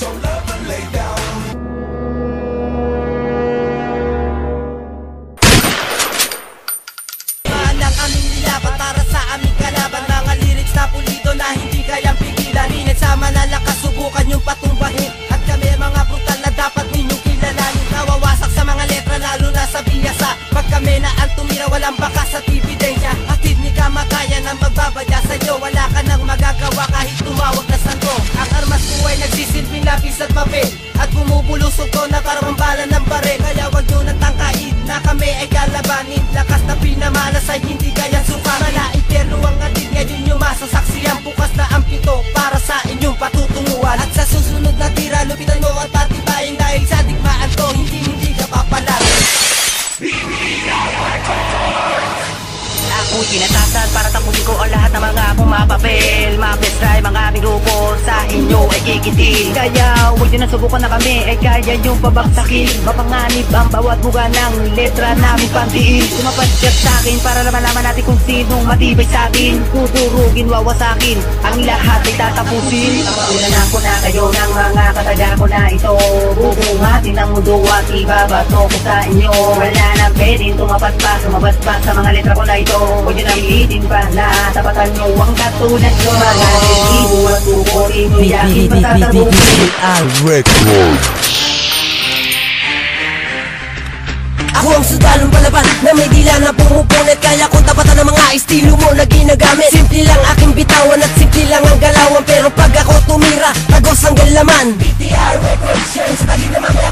show love and lay down. Ang aming nilaban para sa aming kalaban. Mga lyrics na pulido na hindi kayang pigilan. Init sa manalakas, subukan yung patumbahin. At kami mga brutal na dapat ninyong kilalanin. Nawawasak sa mga letra lalo na sa biyasa. Pag kami na ang tumira, walang bakas at ebidensya. Hatid ni kamakayan ang magbabadya sa'yo. Wala ka nang magagawa kahit tumawag na santo. Ang armas ko ay nagsisilbing lapis at papel, at bumubulusog ko na parang bala ng baril. Kaya wag nyo nang tangkain na kami ay kalabanin. Lakas na pinamalas ay hindi kaya suka. Malaipero ang atid, ngayon nyo masasaksiyan. Bukas na ang pito para sa inyong patutunguhan. At sa susunod na tira, lupitan mo at patibayin. Dahil sa digmaan to, hindi ka papalari. Ako'y kinatasan para tapusin ko ang lahat ng mga pumapapel. Mapestray mga aming grupo sa inyo ay kikitil. Kaya huwag nyo na subukan na kami ay kaya nyo pabagsakin. Mapanganib ang bawat buga ng letra namin pantiin. Sumapadyak sa akin para naman natin kung sinong matibay sa atin. Tuturugin, wawasakin, ang lahat ay tatapusin. Ulan ako na kayo ng mga kataga ko na ito. Bubuhatin ang mundo at ibabato ko sa inyo. Wala nang pwedeng tumapat pa, sumabas pa sa mga letra ko na ito. Huwag nyo nang ilitin pa na tapatan nyo ang katulad nyo. Mga libo at tukurin nyo yakin patatabukin. Ako ang sundalong palaban na may dila na pumupunit. Kaya kung tapatan ng mga estilo mo na ginagamit. Simple lang aking bitawan at simple lang ang galawan. Pero pag ako tumira, tagos ang galaman. BTR Records,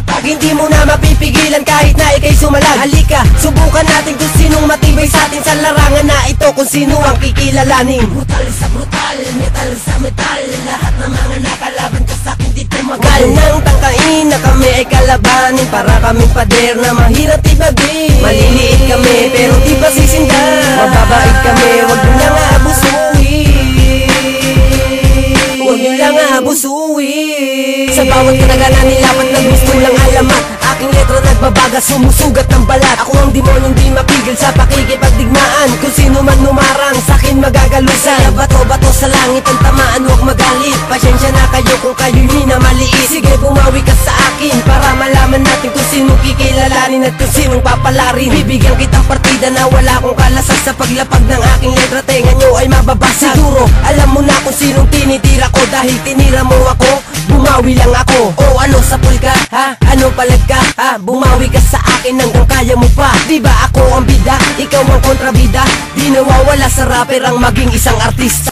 pag hindi mo na mapipigilan kahit na ikay sumalag. Halika, subukan natin kung sinong matibay sa atin sa larangan na ito. Kung sino ang kikilalanin. Brutal sa brutal, metal sa metal. Lahat ng mga nakalaban ko sa akin dito magal. Nang tangkain na kami ay kalabanin. Para kaming pader na mahirap ibagin. Maliliit kami pero di pa sisindan. Mababait kami, wag nyo lang abusuin. Huwag nyo lang abusuin. Sa bawat katagalan nilapat na gusto lang alamat. Aking letra nagbabaga, sumusugat ng balat. Ako ang demonyong di mapigil sa pakikipagdigmaan. Kung sino man numarang sa'kin magagalusan. Kaya bato-bato sa langit ang tamaan, huwag magalit. Pasensya na kayo kung kayo'y minamaliit. Sige bumawi ka sa akin para malaman natin kung sinong kikilalanin at kung sinong papalarin. Bibigyan kitang partida na wala akong kalasas. Sa paglapag ng aking letra, tenga nyo ay mababasa. Siguro alam mo na kung sinong tinitira ko. Dahil tinira mo ako, bumawi lang ako. O ano sa pulka, ha? Ano palag ka, ha? Bumawi ka sa akin hanggang kaya mo pa. Diba ako ang bida, ikaw ang kontrabida. Di nawawala sa rapper ang maging isang artista.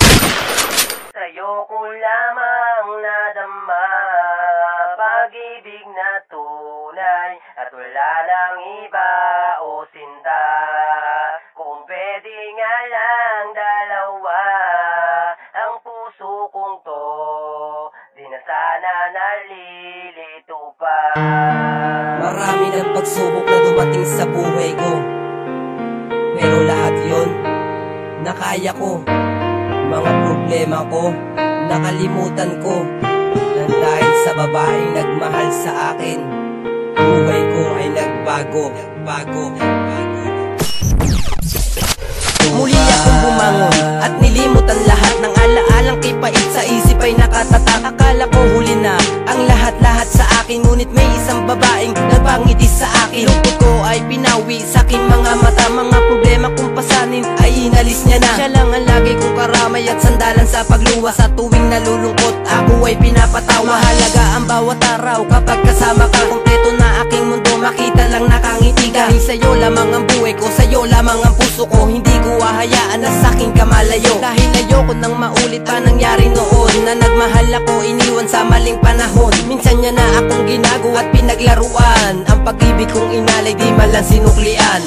Sa'yo ko lamang nadama pag-ibig na tunay. At wala nang iba o sinta. Kung pwede nga lang dalawa ang puso kong to, di na sana nalilito pa. Marami ng pagsubok na dumating sa buhay ko, pero lahat yon nakaya ko. Mga problema ko, nakalimutan ko. Nang dahil sa babaeng nagmahal sa akin, buhay ko ay nagbago. Muli akong bumangon at nilimot ang lahat ng alaalang kipait sa isip ay nakatatak. Akala ko huli na ang lahat-lahat sa akin, ngunit may isang babaeng nagpangiti sa akin. Lungkot ko ay pinawi sa aking mga mata. Mga problema kong pasanin ay inalis niya na. Siya lang ang lagi kong karamay at sandalan sa pagluwa. Sa tuwing nalulungkot ako ay pinapatawa. Mahalaga ang bawat araw kapag kasama ka. Kompleto na aking mundo, makita lang nakangiti ka. Dahil sa'yo lamang ang buhay ko, sa'yo lamang ang puso ko. Hindi ko hahayaan na sa'king kamalayo. Dahil ayoko nang maulit pa nangyari noon, na nagmahal ako iniwan sa maling panahon. Minsan niya na akong ginago at pinaglaruan. Ang pag-ibig kong inalay di malang sinuklian.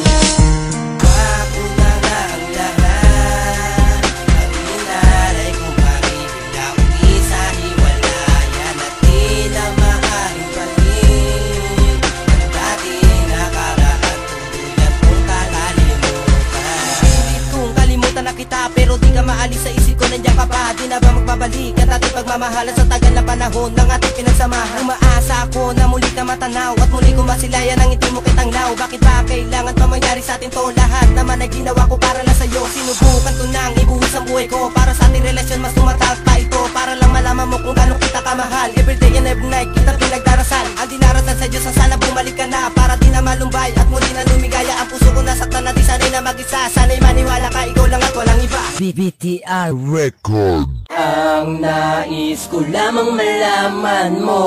Ako na ang lahat, ang inalay kong pag-ibig na isa hiwalayan at di na maaaring balik. Ang dati nakaraan, tuluyan kong kalalimutan. Pilit kong kalimutan na kita pero di ka maalis sa isip ko, nandiyan ka pa. Di na ba magbabalik at ating pagmamahalan sa tagal na panahon? panahon ng ating pinagsamahan. Umaasa ako na muli ka matanaw at muli ko masilayan ang ngiti mo kitang law. Bakit ba kailangan pa mangyari sa atin to? Lahat naman ay ginawa ko para lang sa'yo. Sinubukan ko nang ibuhos ang buhay ko para sa ating relasyon mas tumatak pa ito. Para lang malaman mo kung gano'ng kita kamahal. Everyday and every night kita pinagdarasal. Ang dinarasal sa Diyos ang sana bumalik ka na para di na malumbay at muli na lumigaya. Ang puso ko nasaktan na di sanay na mag-isa. Sana'y maniwala ka, ikaw lang at walang iba. BBTR Record. Ang nais ko lamang malaman mo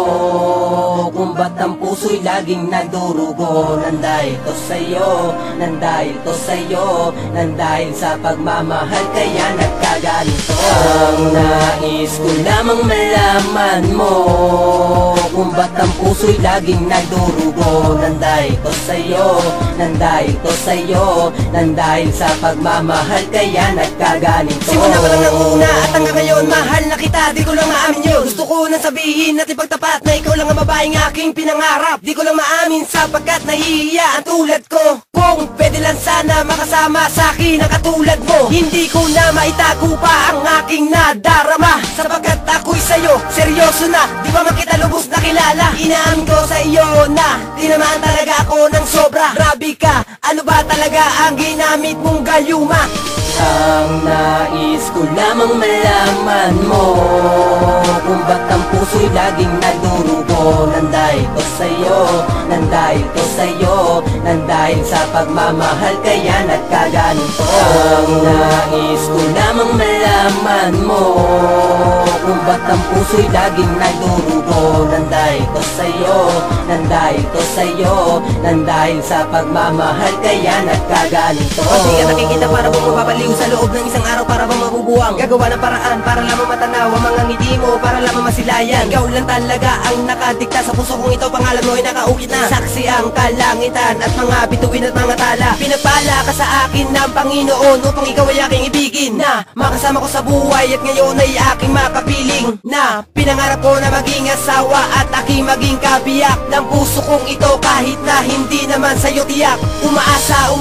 kung ba't ang puso'y laging nagdurugo. Nandahil to sa'yo, nandahil to sa'yo, nandahil sa pagmamahal kaya nagkaganito. Ang nais ko lamang malaman mo kung ba't ang puso'y laging nagdurugo. Nandahil to sa'yo, nandahil to sa'yo, nandahil sa pagmamahal kaya nagkaganito. Simula pa lang ng una at hanggang ngayon mahal na kita, di ko lang maamin yun. Gusto ko nang sabihin at ipagtapat na ikaw lang ang babaeng aking pinangarap. Di ko lang maamin sapagkat nahihiya ang tulad ko. Kung pwede lang sana makasama sa akin ang katulad mo, hindi ko na maitago pa ang aking nadarama. Sapagkat ako'y sa'yo, seryoso na, di ba man kita lubos na kilala? Inaamin ko sa iyo na tinamaan talaga ako ng sobra. Grabe ka, ano ba talaga ang ginamit mong gayuma? Ang nais ko lamang malaman mo kung ba't ang puso'y laging nagdurugo. Nandahil to sa'yo, nandahil to sa'yo, nandahil sa pagmamahal kaya nagkaganito. Ang nais ko lamang malaman mo kung ba't ang puso'y laging nagdurugo. Nandahil to sa'yo, nandahil to sa'yo, nandahil sa pagmamahal kaya nagkaganito. Pag di ka nakikita para mo mapapaliw sa loob ng isang araw para bang mabubuwang. Gagawa ng paraan para lamang matanaw ang mga ngiti mo, para lamang masilayan. Ikaw lang talaga ang nakadikta sa puso kong ito. Pangalan mo ay nakaukit na. Saksi ang kalangitan at mga bituin at mga tala. Pinagpala ka sa akin ng Panginoon upang ikaw ay aking ibigin. Na makasama ko sa buhay at ngayon ay aking makapiling. Na pinangarap ko na maging asawa at aking maging kabiyak ng puso kong ito kahit na hindi naman sa'yo tiyak. Umaasa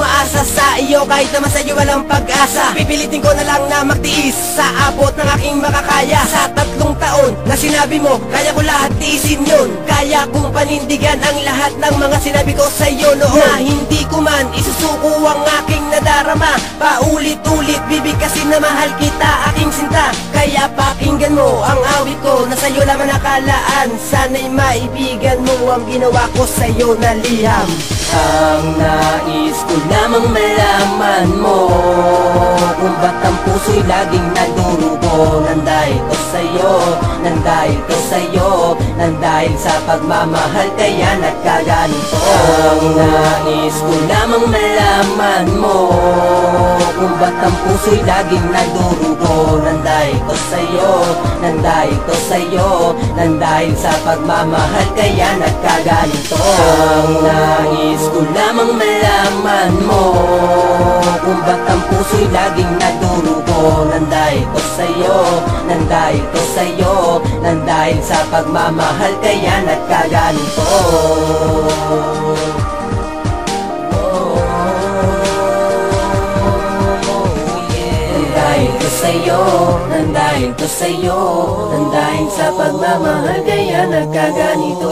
sa iyo kahit naman sa'yo walang pag-asa. Pipilitin ko na lang na magtiis sa abot ng aking makakaya. Sa 3 taon na sinabi mo, kaya ko lahat tiisin yun. Kaya kong panindigan ang lahat ng mga sinabi ko sa iyo noon. Na hindi ko man isusuko ang aking nadarama. Paulit-ulit bibigkasin na mahal kita aking sinta. Kaya pakinggan mo ang awit ko na sa'yo lamang nakalaan. Sana'y maibigan mo ang ginawa ko sa'yo na liham. Ang nais ko lamang malaman mo kung ba't ang puso'y laging nagdurugo. Nandahil to sa'yo, nandahil to sa'yo, nandahil sa pagmamahal kaya nagkaganito. Ang nais ko lamang malaman mo kung ba't ang puso'y laging nagdurugo. Nandahil to sa'yo, nandahil to sa'yo, nandahil sa pagmamahal kaya nagkaganito. Ang nais ko lamang malaman mo kung ba't ang puso'y laging nagdurugo. Nandahil to sa'yo, nandahil to sa'yo, nandahil sa pagmamahal kaya nagkaganito. Nandahil to sa'yo, nandahil to sa'yo, nandahil sa pagmamahal kaya nagkaganito.